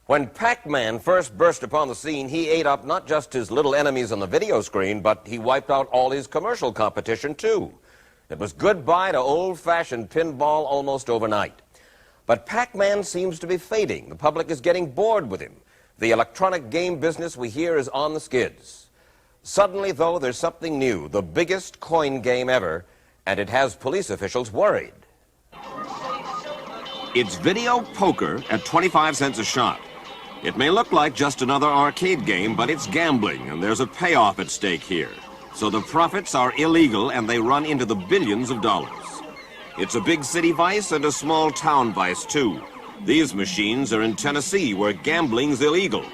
When Pac-Man first burst upon the scene, he ate up not just his little enemies on the video screen, but he wiped out all his commercial competition, too. It was goodbye to old-fashioned pinball almost overnight. But Pac-Man seems to be fading. The public is getting bored with him. The electronic game business, we hear, is on the skids. Suddenly, though, there's something new, the biggest coin game ever, and it has police officials worried. It's video poker at 25 cents a shot. It may look like just another arcade game, but it's gambling, and there's a payoff at stake here. So the profits are illegal, and they run into the billions of dollars. It's a big city vice and a small town vice, too. These machines are in Tennessee, where gambling's illegal.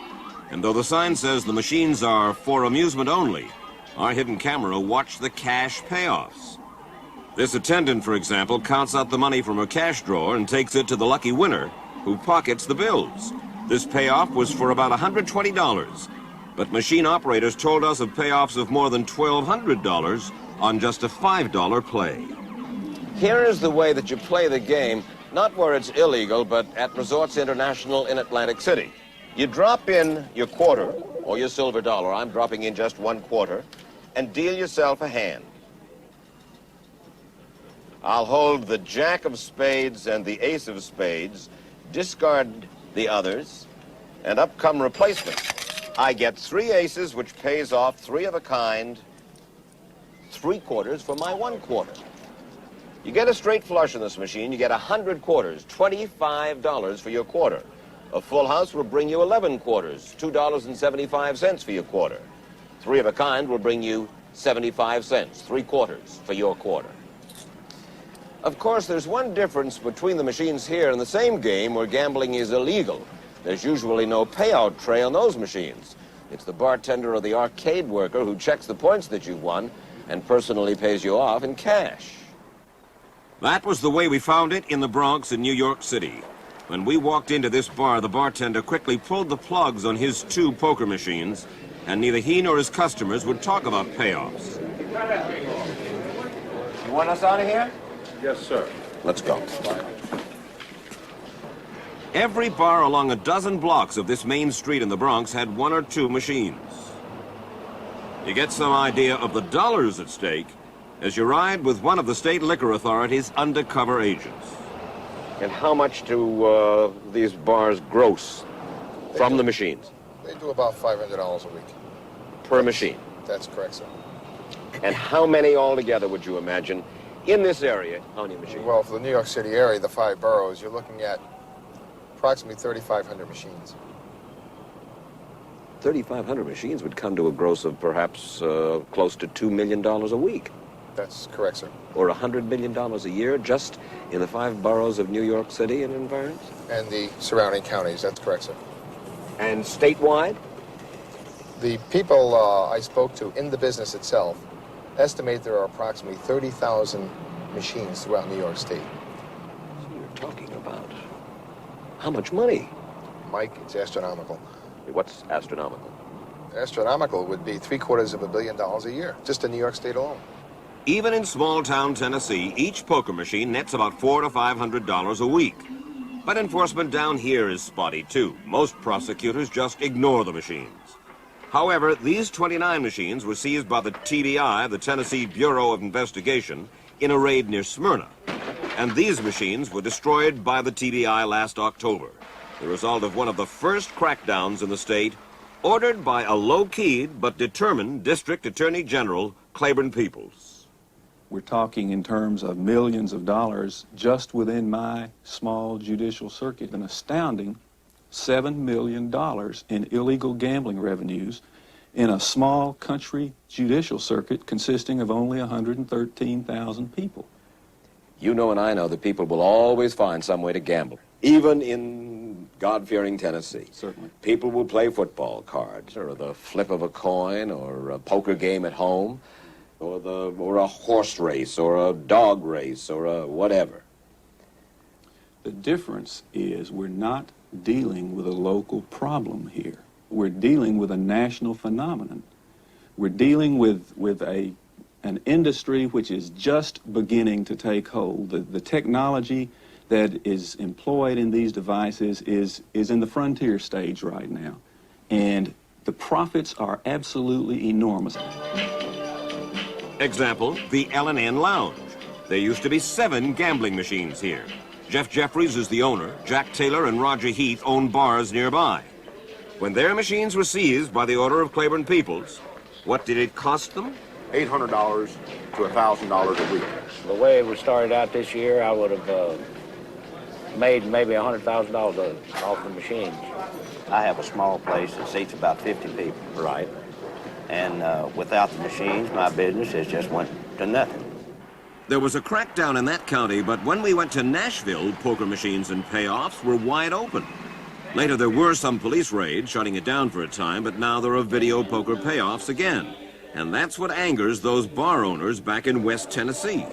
And though the sign says the machines are for amusement only, our hidden camera watched the cash payoffs. This attendant, for example, counts out the money from her cash drawer and takes it to the lucky winner, who pockets the bills. This payoff was for about $120, but machine operators told us of payoffs of more than $1,200 on just a $5 play. Here is the way that you play the game, not where it's illegal, but at Resorts International in Atlantic City. You drop in your quarter or your silver dollar, I'm dropping in just 1 quarter, and deal yourself a hand. I'll hold the jack of spades and the ace of spades, discard the others, and up come replacements. I get 3 aces, which pays off 3 of a kind, 3 quarters for my 1 quarter. You get a straight flush in this machine, you get 100 quarters, $25 for your quarter. A full house will bring you 11 quarters, $2.75 for your quarter. 3 of a kind will bring you 75 cents, 3 quarters for your quarter. Of course, there's one difference between the machines here and the same game where gambling is illegal. There's usually no payout tray on those machines. It's the bartender or the arcade worker who checks the points that you've won and personally pays you off in cash. That was the way we found it in the Bronx in New York City. When we walked into this bar, the bartender quickly pulled the plugs on his 2 poker machines, and neither he nor his customers would talk about payoffs. You want us out of here? Yes, sir. Let's go. Every bar along a dozen blocks of this main street in the Bronx had 1 or 2 machines. You get some idea of the dollars at stake as you ride with one of the state liquor authority's undercover agents. And how much do these bars gross from the machines? They do about $500 a week. Per machine? That's correct, sir. And how many altogether would you imagine in this area? How many machines? Well, for the New York City area, the 5 boroughs, you're looking at approximately 3,500 machines. 3,500 machines would come to a gross of perhaps close to $2 million a week. That's correct, sir. Or $100 million a year just in the 5 boroughs of New York City and environs? And the surrounding counties, that's correct, sir. And statewide? The people I spoke to in the business itself estimate there are approximately 30,000 machines throughout New York State. So you're talking about how much money? Mike, it's astronomical. What's astronomical? Astronomical would be $750 million a year, just in New York State alone. Even in small-town Tennessee, each poker machine nets about $400 to $500 a week. But enforcement down here is spotty, too. Most prosecutors just ignore the machines. However, these 29 machines were seized by the TBI, the Tennessee Bureau of Investigation, in a raid near Smyrna. And these machines were destroyed by the TBI last October, the result of one of the first crackdowns in the state, ordered by a low-keyed but determined District Attorney General, Claiborne Peoples. We're talking in terms of millions of dollars just within my small judicial circuit. An astounding $7 million in illegal gambling revenues in a small country judicial circuit consisting of only 113,000 people. You know and I know that people will always find some way to gamble, even in God-fearing Tennessee. Certainly. People will play football cards, or the flip of a coin, or a poker game at home, or a horse race, or a dog race, or a whatever. The difference is we're not dealing with a local problem here. We're dealing with a national phenomenon. We're dealing with an industry which is just beginning to take hold. The technology that is employed in these devices is in the frontier stage right now. And the profits are absolutely enormous. Example, the L&N Lounge. There used to be 7 gambling machines here. Jeff Jeffries is the owner. Jack Taylor and Roger Heath own bars nearby. When their machines were seized by the order of Claiborne Peoples, what did it cost them? $800 to $1,000 a week. The way it was started out this year, I would have made maybe $100,000 off the machines. I have a small place that seats about 50 people. Right. And without the machines, my business has just went to nothing. There was a crackdown in that county, but when we went to Nashville, poker machines and payoffs were wide open. Later, there were some police raids shutting it down for a time, but now there are video poker payoffs again. And that's what angers those bar owners back in West Tennessee.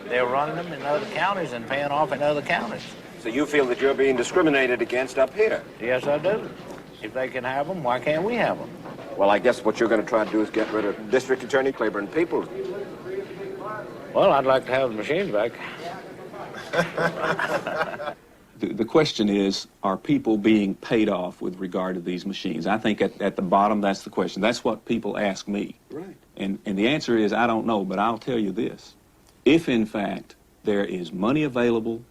They're running them in other counties and paying off in other counties. So you feel that you're being discriminated against up here? Yes, I do. If they can have them, why can't we have them? Well, I guess what you're going to try to do is get rid of District Attorney Claiborne Peoples. Well, I'd like to have the machines back. The question is, are people being paid off with regard to these machines? I think at the bottom, that's the question. That's what people ask me. Right. And the answer is, I don't know, but I'll tell you this. If, in fact, there is money available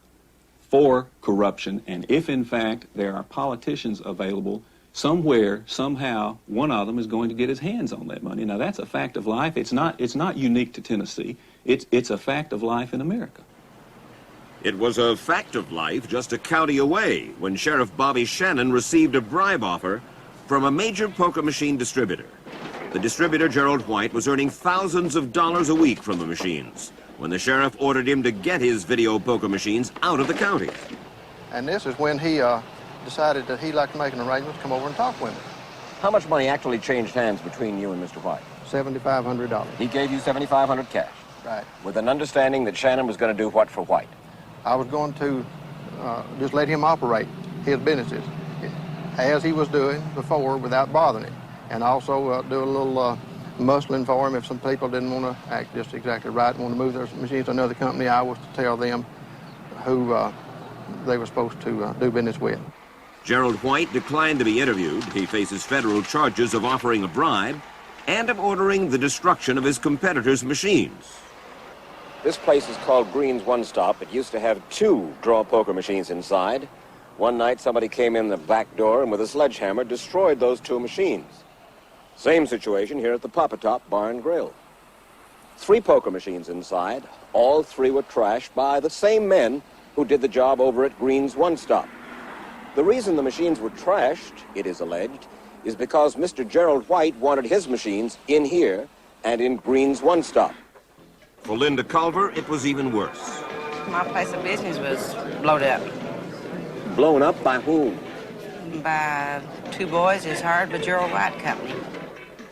for corruption, and if, in fact, there are politicians available, somewhere, somehow, one of them is going to get his hands on that money. Now, that's a fact of life. It's not unique to Tennessee. It's a fact of life in America. It was a fact of life just a county away when Sheriff Bobby Shannon received a bribe offer from a major poker machine distributor. The distributor, Gerald White, was earning thousands of dollars a week from the machines when the sheriff ordered him to get his video poker machines out of the county. And this is when he decided that he'd like to make an arrangement to come over and talk with me. How much money actually changed hands between you and Mr. White? $7,500. He gave you $7,500 cash, Right. with an understanding that Shannon was going to do what for White? I was going to just let him operate his businesses as he was doing before without bothering him. And also do a little muscling for him if some people didn't want to act just exactly right and want to move their machines to another company. I was to tell them who they were supposed to do business with. Gerald White declined to be interviewed. He faces federal charges of offering a bribe and of ordering the destruction of his competitors' machines. This place is called Green's One Stop. It used to have 2 draw poker machines inside. One night, somebody came in the back door and with a sledgehammer destroyed those 2 machines. Same situation here at the Papa Top Bar and Grill. 3 poker machines inside. All 3 were trashed by the same men who did the job over at Green's One Stop. The reason the machines were trashed, it is alleged, is because Mr. Gerald White wanted his machines in here and in Green's One Stop. For Linda Culver, it was even worse. My place of business was blown up Blown up by whom? by 2 boys as hired by Gerald White Company.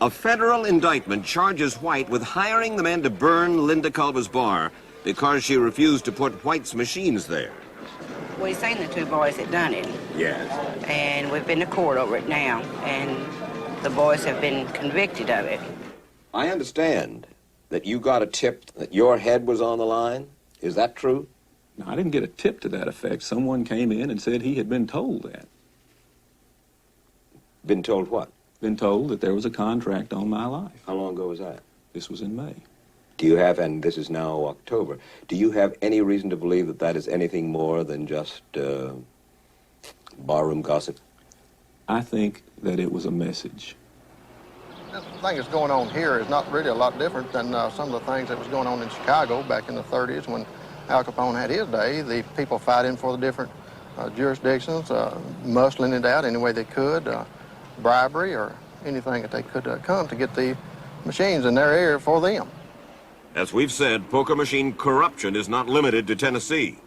A federal indictment charges White with hiring the men to burn Linda Culver's bar because she refused to put White's machines there. We seen the 2 boys that done it, Yes. and we've been to court over it now, and the boys have been convicted of it. I understand that you got a tip that your head was on the line. Is that true? Now, I didn't get a tip to that effect. Someone came in and said he had been told that. Been told what? Been told that there was a contract on my life. How long ago was that? This was in May. Do you have, and this is now October, do you have any reason to believe that that is anything more than just barroom gossip? I think that it was a message. This thing that's going on here is not really a lot different than some of the things that was going on in Chicago back in the 30s when Al Capone had his day. The people fighting for the different jurisdictions, muscling it out any way they could, bribery or anything that they could come to get the machines in their area for them. As we've said, poker machine corruption is not limited to Tennessee.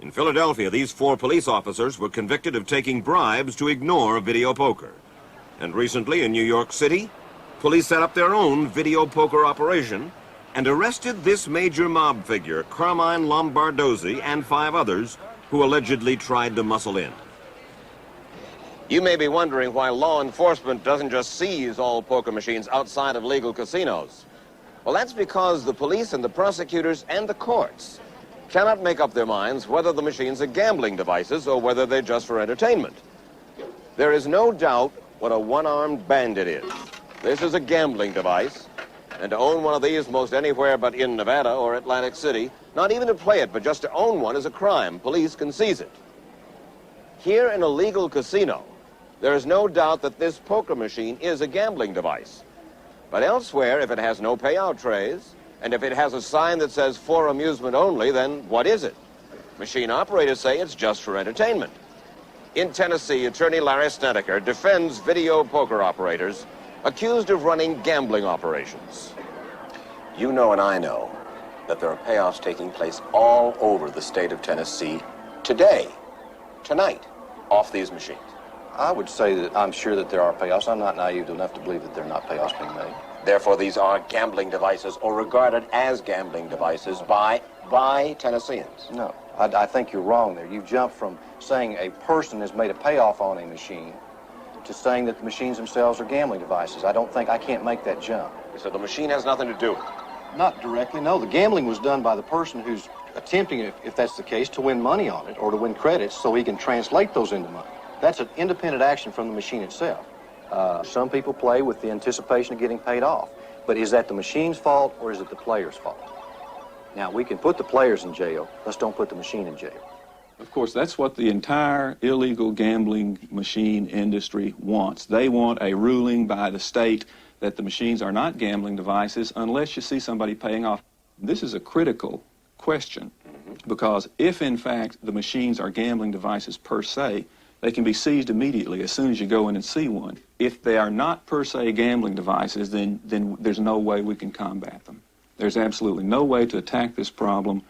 In Philadelphia, these 4 police officers were convicted of taking bribes to ignore video poker. And recently in New York City, police set up their own video poker operation and arrested this major mob figure, Carmine Lombardozzi, and 5 others who allegedly tried to muscle in. You may be wondering why law enforcement doesn't just seize all poker machines outside of legal casinos. Well, that's because the police and the prosecutors and the courts cannot make up their minds whether the machines are gambling devices or whether they're just for entertainment. There is no doubt what a one-armed bandit is. This is a gambling device, and to own one of these most anywhere but in Nevada or Atlantic City, not even to play it, but just to own one is a crime. Police can seize it. Here in a legal casino, there is no doubt that this poker machine is a gambling device. But elsewhere, if it has no payout trays, and if it has a sign that says for amusement only, then what is it? Machine operators say it's just for entertainment. In Tennessee, attorney Larry Snedeker defends video poker operators accused of running gambling operations. You know and I know that there are payoffs taking place all over the state of Tennessee today, tonight, off these machines. I would say that I'm sure that there are payoffs. I'm not naive enough to believe that there are not payoffs being made. Therefore, these are gambling devices or regarded as gambling devices by Tennesseans. No, I think you're wrong there. You jumped from saying a person has made a payoff on a machine to saying that the machines themselves are gambling devices. I can't make that jump. So the machine has nothing to do with it? Not directly, no. The gambling was done by the person who's attempting, if that's the case, to win money on it or to win credits so he can translate those into money. That's an independent action from the machine itself. Some people play with the anticipation of getting paid off. But is that the machine's fault or is it the player's fault? Now, we can put the players in jail. Let's don't put the machine in jail. Of course, that's what the entire illegal gambling machine industry wants. They want a ruling by the state that the machines are not gambling devices unless you see somebody paying off. This is a critical question because if, in fact, the machines are gambling devices per se, they can be seized immediately as soon as you go in and see one. If they are not per se gambling devices, then there's no way we can combat them. There's absolutely no way to attack this problem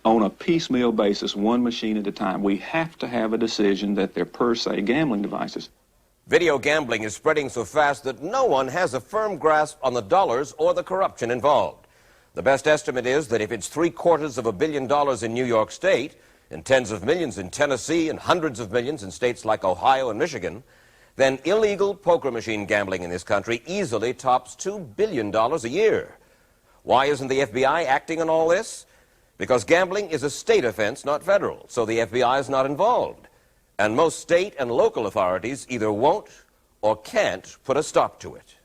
on a piecemeal basis, one machine at a time. We have to have a decision that they're per se gambling devices. Video gambling is spreading so fast that no one has a firm grasp on the dollars or the corruption involved. The best estimate is that if it's $750 million in New York State, and tens of millions in Tennessee, and hundreds of millions in states like Ohio and Michigan, then illegal poker machine gambling in this country easily tops $2 billion a year. Why isn't the FBI acting on all this? Because gambling is a state offense, not federal, so the FBI is not involved. And most state and local authorities either won't or can't put a stop to it.